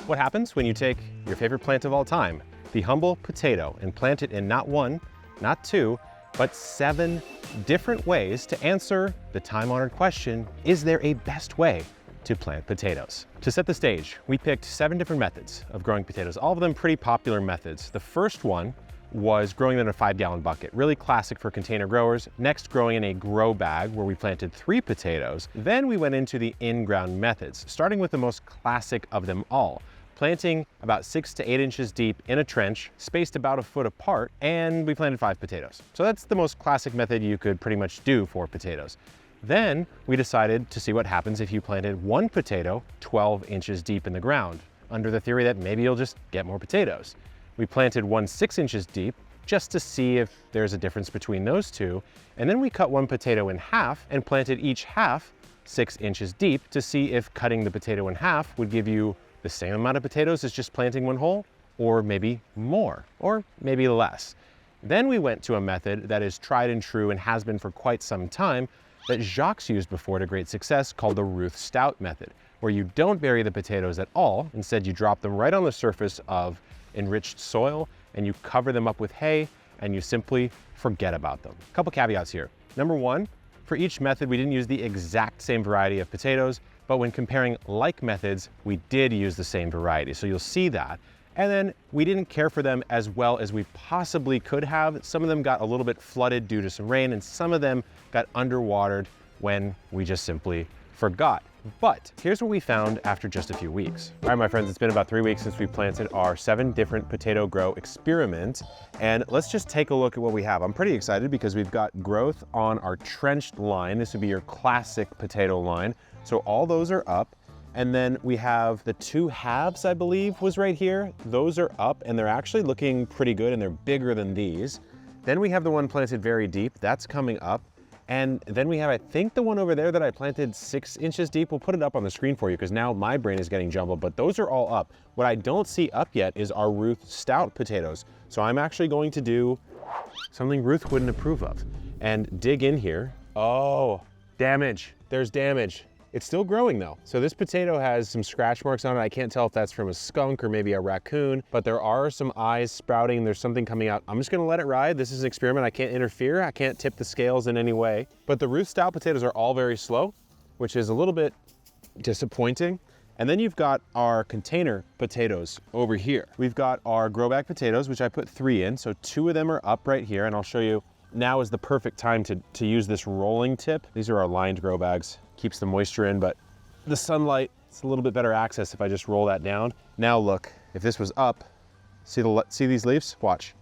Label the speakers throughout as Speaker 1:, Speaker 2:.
Speaker 1: What happens when you take your favorite plant of all time, the humble potato, and plant it in not one, not two, but 7 different ways to answer the time-honored question, is there a best way to plant potatoes? To set the stage, we picked 7 different methods of growing potatoes, all of them pretty popular methods. The first one was growing them in a 5-gallon bucket, really classic for container growers. Next, growing in a grow bag where we planted 3 potatoes. Then we went into the in-ground methods, starting with the most classic of them all, planting about 6 to 8 inches deep in a trench, spaced about a foot apart, and we planted 5 potatoes. So that's the most classic method you could pretty much do for potatoes. Then we decided to see what happens if you planted 1 potato 12 inches deep in the ground, under the theory that maybe you'll just get more potatoes. We planted 1 6 inches deep just to see if there's a difference between those two. And then we cut 1 potato in half and planted each half 6 inches deep to see if cutting the potato in half would give you the same amount of potatoes as just planting 1 hole, or maybe more, or maybe less. Then we went to a method that is tried and true and has been for quite some time that Jacques used before to great success, called the Ruth Stout method, where you don't bury the potatoes at all. Instead, you drop them right on the surface of enriched soil and you cover them up with hay and you simply forget about them. A couple caveats here. Number 1, for each method, we didn't use the exact same variety of potatoes, but when comparing like methods, we did use the same variety. So you'll see that. And then we didn't care for them as well as we possibly could have. Some of them got a little bit flooded due to some rain, and some of them got underwatered when we just simply forgot. But here's what we found after just a few weeks. All right, my friends, it's been about 3 weeks since we planted our 7 different potato grow experiment. And let's just take a look at what we have. I'm pretty excited because we've got growth on our trenched line. This would be your classic potato line. So all those are up. And then we have the 2 halves, I believe, was right here. Those are up and they're actually looking pretty good and they're bigger than these. Then we have the one planted very deep, that's coming up. And then we have, I think, the one over there that I planted 6 inches deep. We'll put it up on the screen for you because now my brain is getting jumbled, but those are all up. What I don't see up yet is our Ruth Stout potatoes. So I'm actually going to do something Ruth wouldn't approve of and dig in here. Oh, damage, there's damage. It's still growing though. So this potato has some scratch marks on it. I can't tell if that's from a skunk or maybe a raccoon, but there are some eyes sprouting. There's something coming out. I'm just gonna let it ride. This is an experiment. I can't interfere. I can't tip the scales in any way. But the Ruth Stout potatoes are all very slow, which is a little bit disappointing. And then you've got our container potatoes over here. We've got our grow bag potatoes, which I put 3 in. So 2 of them are up right here, and I'll show you. Now is the perfect time to use this rolling tip. These are our lined grow bags. Keeps the moisture in, but the sunlight, it's a little bit better access if I just roll that down. Now look, if this was up, see these leaves? Watch.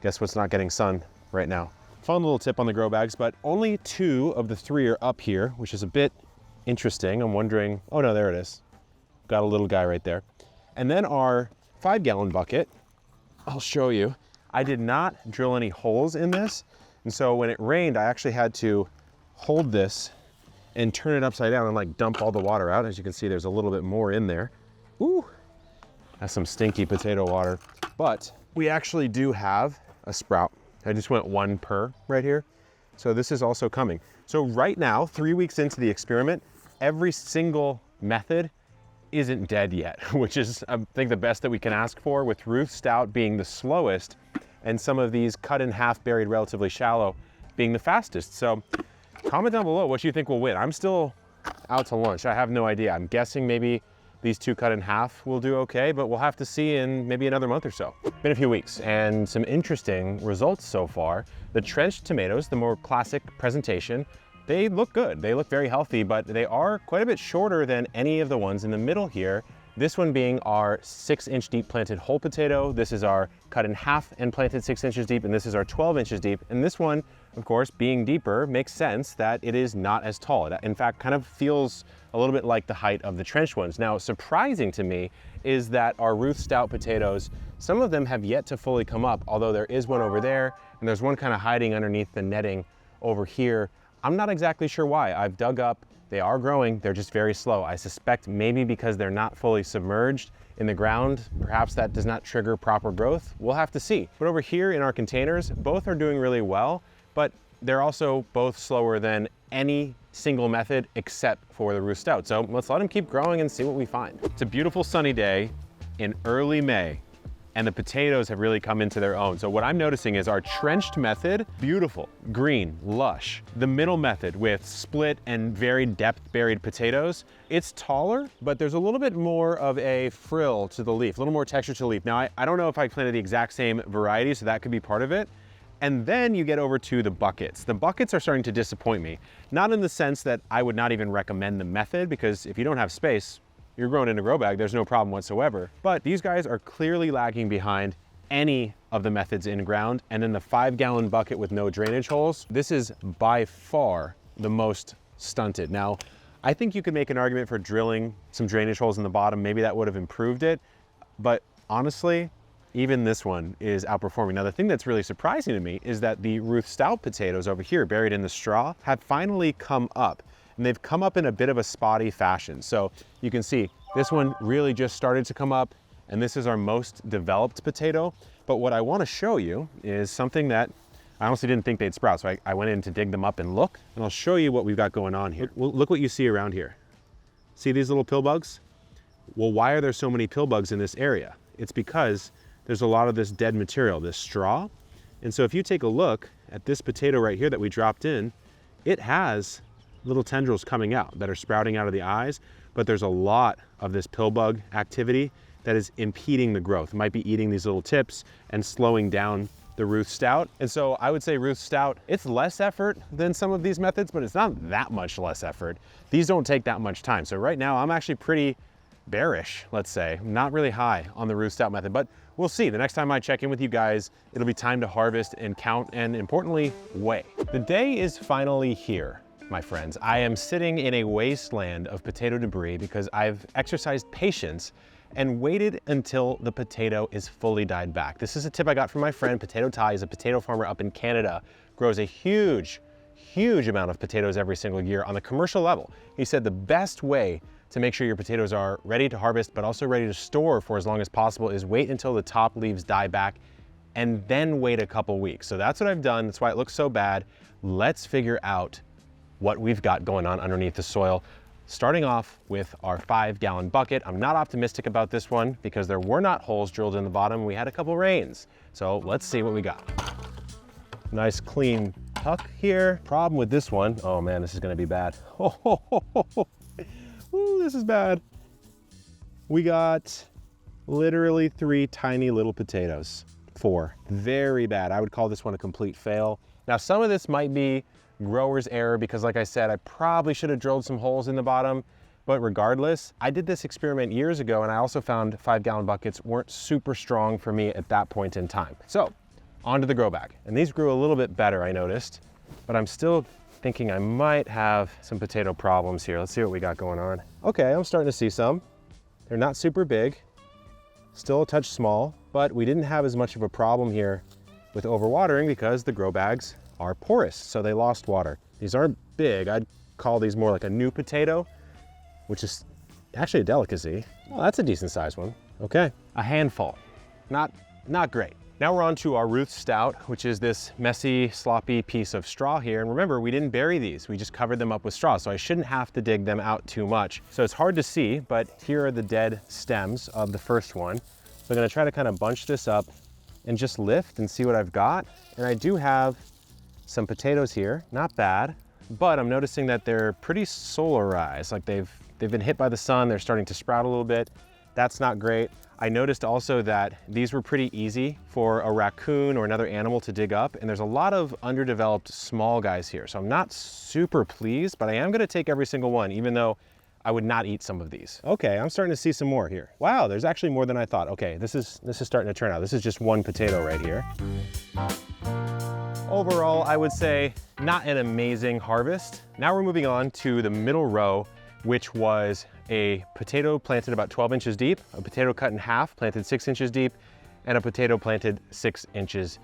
Speaker 1: Guess what's not getting sun right now? Fun little tip on the grow bags, but only 2 of the 3 are up here, which is a bit interesting. I'm wondering, oh no, there it is. Got a little guy right there. And then our 5-gallon bucket, I'll show you. I did not drill any holes in this. And so when it rained, I actually had to hold this and turn it upside down and like dump all the water out. As you can see, there's a little bit more in there. Ooh, that's some stinky potato water. But we actually do have a sprout. I just went 1 per right here. So this is also coming. So right now, 3 weeks into the experiment, every single method isn't dead yet, which is, I think, the best that we can ask for, with Ruth Stout being the slowest and some of these cut in half, buried relatively shallow, being the fastest. So comment down below what you think will win. I'm still out to lunch. I have no idea. I'm guessing maybe these 2 cut in half will do okay, but we'll have to see in maybe another month or so. Been a few weeks and some interesting results so far. The trenched tomatoes, the more classic presentation, they look good. They look very healthy, but they are quite a bit shorter than any of the ones in the middle here. This one being our 6-inch deep planted whole potato. This is our cut in half and planted 6 inches deep, and this is our 12 inches deep. And this one, of course, being deeper, makes sense that it is not as tall. It, in fact, kind of feels a little bit like the height of the trenched ones. Now, surprising to me is that our Ruth Stout potatoes, some of them have yet to fully come up, although there is one over there, and there's one kind of hiding underneath the netting over here. I'm not exactly sure why. I've dug up, they are growing, they're just very slow. I suspect maybe because they're not fully submerged in the ground, perhaps that does not trigger proper growth. We'll have to see. But over here in our containers, both are doing really well, but they're also both slower than any single method except for the Ruth Stout. So let's let them keep growing and see what we find. It's a beautiful sunny day in early May, and the potatoes have really come into their own. So what I'm noticing is our trenched method, beautiful, green, lush. The middle method with split and very depth buried potatoes, it's taller, but there's a little bit more of a frill to the leaf, a little more texture to the leaf. Now, I don't know if I planted the exact same variety, so that could be part of it. And then you get over to the buckets. The buckets are starting to disappoint me. Not in the sense that I would not even recommend the method, because if you don't have space, you're growing in a grow bag, there's no problem whatsoever. But these guys are clearly lagging behind any of the methods in ground. And then the 5-gallon bucket with no drainage holes, this is by far the most stunted. Now, I think you could make an argument for drilling some drainage holes in the bottom. Maybe that would have improved it. But honestly, even this one is outperforming. Now, the thing that's really surprising to me is that the Ruth Stout potatoes over here, buried in the straw, have finally come up. And they've come up in a bit of a spotty fashion. So you can see this one really just started to come up, and this is our most developed potato. But what I want to show you is something that I honestly didn't think they'd sprout. So I went in to dig them up and look, and I'll show you what we've got going on here. Look what you see around here. See these little pill bugs? Well, why are there so many pill bugs in this area? It's because there's a lot of this dead material, this straw. And so if you take a look at this potato right here that we dropped in, it has little tendrils coming out that are sprouting out of the eyes, but there's a lot of this pill bug activity that is impeding the growth. It might be eating these little tips and slowing down the Ruth Stout. And so I would say Ruth Stout, it's less effort than some of these methods, but it's not that much less effort. These don't take that much time. So right now I'm actually pretty bearish, let's say. I'm not really high on the Ruth Stout method, but we'll see. The next time I check in with you guys, it'll be time to harvest and count and, importantly, weigh. The day is finally here, my friends. I am sitting in a wasteland of potato debris because I've exercised patience and waited until the potato is fully died back. This is a tip I got from my friend. Potato Ty is a potato farmer up in Canada, grows a huge amount of potatoes every single year on the commercial level. He said the best way to make sure your potatoes are ready to harvest, but also ready to store for as long as possible, is wait until the top leaves die back and then wait a couple weeks. So that's what I've done. That's why it looks so bad. Let's figure out what we've got going on underneath the soil. Starting off with our 5-gallon bucket. I'm not optimistic about this one because there were not holes drilled in the bottom. We had a couple rains. So let's see what we got. Nice clean tuck here. Problem with this one, oh man, this is gonna be bad. Ooh, this is bad. We got literally 3 tiny little potatoes. 4, very bad. I would call this one a complete fail. Now, some of this might be grower's error because, like I said, I probably should have drilled some holes in the bottom, but regardless, I did this experiment years ago and I also found 5-gallon buckets weren't super strong for me at that point in time. So, onto the grow bag. And these grew a little bit better, I noticed, but I'm still thinking I might have some potato problems here. Let's see what we got going on. Okay, I'm starting to see some. They're not super big, still a touch small, but we didn't have as much of a problem here with overwatering because the grow bags are porous, so they lost water. These aren't big. I'd call these more like a new potato, which is actually a delicacy. Oh, that's a decent sized one. Okay, a handful. Not great. Now we're on to our Ruth Stout, which is this messy, sloppy piece of straw here. And remember, we didn't bury these. We just covered them up with straw, so I shouldn't have to dig them out too much. So it's hard to see, but here are the dead stems of the first one. So I'm gonna try to kind of bunch this up and just lift and see what I've got. And I do have some potatoes here, not bad, but I'm noticing that they're pretty solarized, like they've been hit by the sun, they're starting to sprout a little bit. That's not great. I noticed also that these were pretty easy for a raccoon or another animal to dig up, and there's a lot of underdeveloped small guys here, so I'm not super pleased, but I am gonna take every single one, even though I would not eat some of these. Okay, I'm starting to see some more here. Wow, there's actually more than I thought. Okay, this is starting to turn out. This is just one potato right here. Overall, I would say not an amazing harvest. Now we're moving on to the middle row, which was a potato planted about 12 inches deep, a potato cut in half, planted 6 inches deep, and a potato planted 6 inches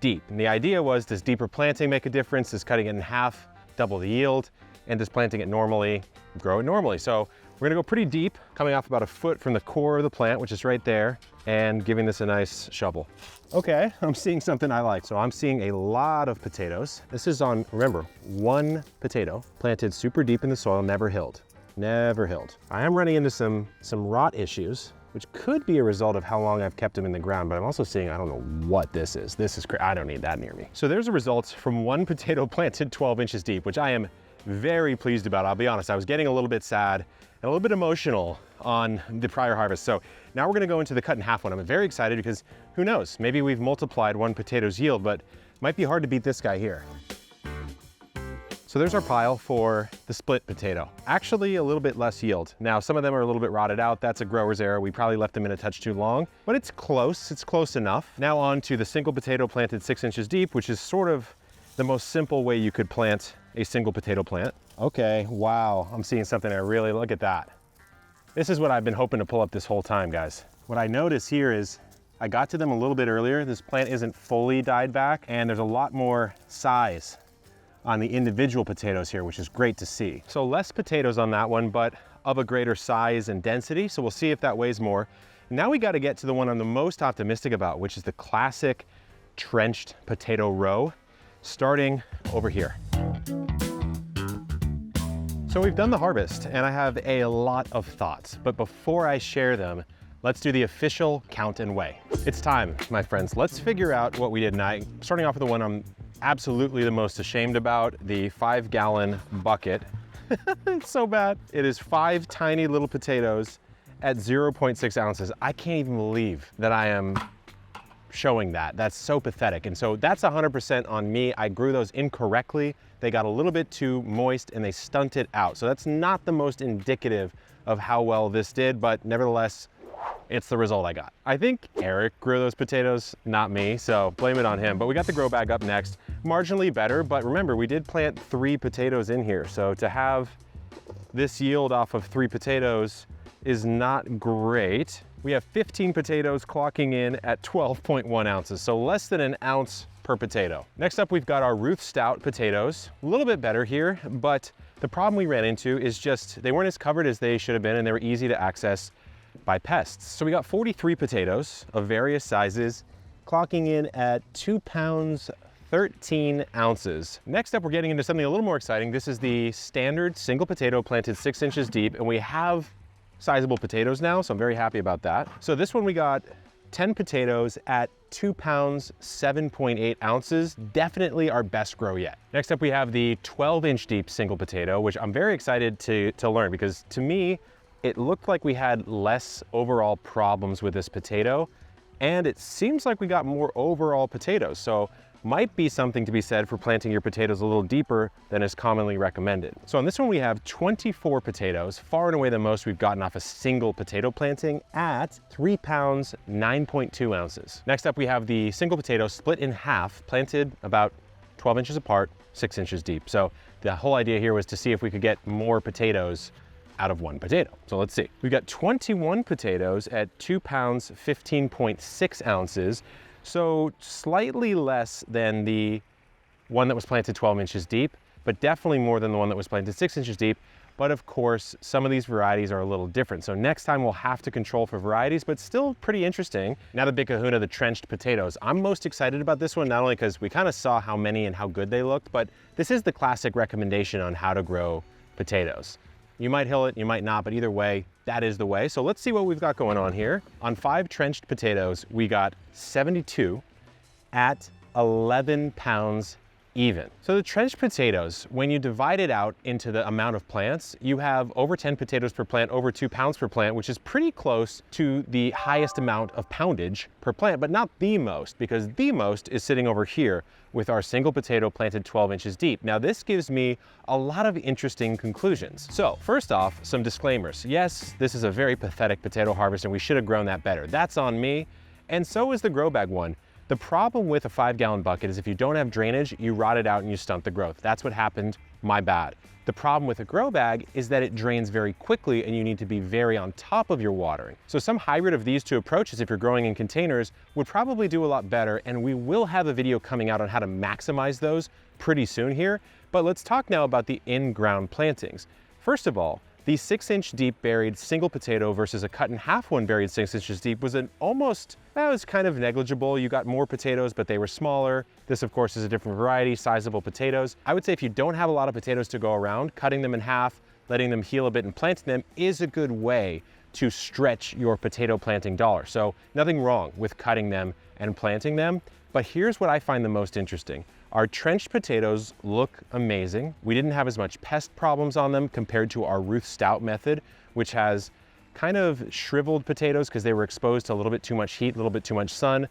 Speaker 1: deep. And the idea was, does deeper planting make a difference? Does cutting it in half double the yield? And does planting it normally grow it normally? So we're gonna go pretty deep, coming off about a foot from the core of the plant, which is right there. and giving this a nice shovel. Okay, I'm seeing something I like. So I'm seeing a lot of potatoes. This is on, remember, one potato planted super deep in the soil, never hilled, never hilled. I am running into some rot issues, which could be a result of how long I've kept them in the ground, but I'm also seeing, I don't know what this is. I don't need that near me. So there's a result from one potato planted 12 inches deep, which I am very pleased about. I'll be honest, I was getting a little bit sad and a little bit emotional on the prior harvest. So now we're gonna go into the cut in half one. I'm very excited because who knows, maybe we've multiplied one potato's yield, but it might be hard to beat this guy here. So there's our pile for the split potato. Actually a little bit less yield. Now some of them are a little bit rotted out. That's a grower's error. We probably left them in a touch too long, but it's close enough. Now on to the single potato planted 6 inches deep, which is sort of the most simple way you could plant a single potato plant. Okay, wow, I'm seeing something I really, look at that. This is what I've been hoping to pull up this whole time, guys. What I notice here is I got to them a little bit earlier. This plant isn't fully died back, and there's a lot more size on the individual potatoes here, which is great to see. So less potatoes on that one, but of a greater size and density. So we'll see if that weighs more. Now we got to get to the one I'm the most optimistic about, which is the classic trenched potato row, starting over here. So we've done the harvest and I have a lot of thoughts, but before I share them, let's do the official count and weigh. It's time, my friends. Let's figure out what we did. And starting off with the one I'm absolutely the most ashamed about, the 5-gallon bucket. It's so bad. It is 5 tiny little potatoes at 0.6 ounces. I can't even believe that I am showing that. That's so pathetic. And so that's 100% on me. I grew those incorrectly. They got a little bit too moist and they stunted out. So that's not the most indicative of how well this did, but nevertheless, it's the result I got. I think Eric grew those potatoes, not me, so blame it on him. But we got the grow bag up next. Marginally better, but remember, we did plant 3 potatoes in here. So to have this yield off of 3 potatoes is not great. We have 15 potatoes clocking in at 12.1 ounces, so less than an ounce per potato. Next up, we've got our Ruth Stout potatoes. A little bit better here, but the problem we ran into is just they weren't as covered as they should have been, and they were easy to access by pests. So we got 43 potatoes of various sizes, clocking in at 2 pounds, 13 ounces. Next up, we're getting into something a little more exciting. This is the standard single potato planted 6 inches deep, and we have sizable potatoes now, so I'm very happy about that. So this one we got 10 potatoes at 2 pounds, 7.8 ounces. Definitely our best grow yet. Next up, we have the 12-inch deep single potato, which I'm very excited to learn, because to me, it looked like we had less overall problems with this potato, and it seems like we got more overall potatoes. So might be something to be said for planting your potatoes a little deeper than is commonly recommended. So on this one, we have 24 potatoes, far and away the most we've gotten off a single potato planting at 3 pounds, 9.2 ounces. Next up, we have the single potato split in half, planted about 12 inches apart, 6 inches deep. So the whole idea here was to see if we could get more potatoes out of one potato. So let's see. We've got 21 potatoes at 2 pounds, 15.6 ounces. So slightly less than the one that was planted 12 inches deep, but definitely more than the one that was planted 6 inches deep. But of course, some of these varieties are a little different. So next time we'll have to control for varieties, but still pretty interesting. Now the big kahuna, the trenched potatoes. I'm most excited about this one, not only because we kind of saw how many and how good they looked, but this is the classic recommendation on how to grow potatoes. You might hill it, you might not, but either way, that is the way. So let's see what we've got going on here. On 5 trenched potatoes, we got 72 at 11 pounds even. So the trenched potatoes, when you divide it out into the amount of plants, you have over 10 potatoes per plant, over 2 pounds per plant, which is pretty close to the highest amount of poundage per plant, but not the most, because the most is sitting over here with our single potato planted 12 inches deep. Now this gives me a lot of interesting conclusions. So first off, some disclaimers. Yes, this is a very pathetic potato harvest and we should have grown that better. That's on me, and so is the grow bag one. The problem with a 5-gallon bucket is if you don't have drainage, you rot it out and you stunt the growth. That's what happened, my bad. The problem with a grow bag is that it drains very quickly and you need to be very on top of your watering. So some hybrid of these two approaches, if you're growing in containers, would probably do a lot better, and we will have a video coming out on how to maximize those pretty soon here. But let's talk now about the in-ground plantings. First of all, The 6-inch deep buried single potato versus a cut in half one buried 6 inches deep was that was kind of negligible. You got more potatoes, but they were smaller. This, of course, is a different variety, sizable potatoes. I would say if you don't have a lot of potatoes to go around, cutting them in half, letting them heal a bit and planting them is a good way to stretch your potato planting dollar. So nothing wrong with cutting them and planting them. But here's what I find the most interesting. Our trenched potatoes look amazing. We didn't have as much pest problems on them compared to our Ruth Stout method, which has kind of shriveled potatoes because they were exposed to a little bit too much heat, a little bit too much sun.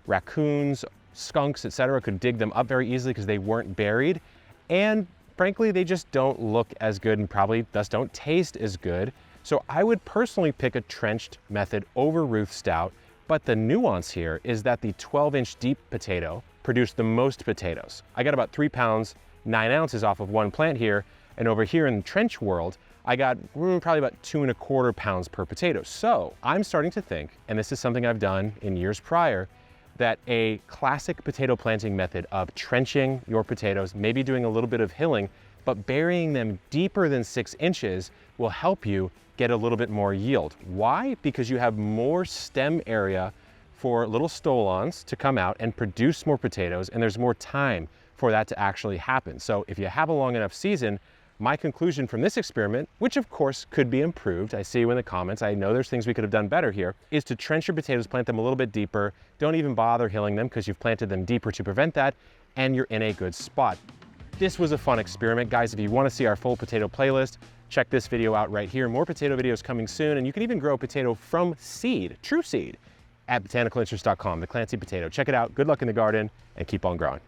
Speaker 1: Raccoons, skunks, etc. could dig them up very easily because they weren't buried. And frankly, they just don't look as good and probably thus don't taste as good. So I would personally pick a trenched method over Ruth Stout. But the nuance here is that the 12-inch deep potato produced the most potatoes. I got about 3 pounds, 9 ounces off of one plant here, and over here in the trench world, I got probably about 2¼ pounds per potato. So I'm starting to think, and this is something I've done in years prior, that a classic potato planting method of trenching your potatoes, maybe doing a little bit of hilling, but burying them deeper than 6 inches will help you get a little bit more yield. Why? Because you have more stem area for little stolons to come out and produce more potatoes, and there's more time for that to actually happen. So if you have a long enough season, my conclusion from this experiment, which of course could be improved, I see you in the comments, I know there's things we could have done better here, is to trench your potatoes, plant them a little bit deeper, don't even bother hilling them because you've planted them deeper to prevent that, and you're in a good spot. This was a fun experiment. Guys, if you want to see our full potato playlist, check this video out right here. More potato videos coming soon, and you can even grow a potato from seed, true seed, at botanicalinterest.com, the Clancy potato. Check it out. Good luck in the garden, and keep on growing.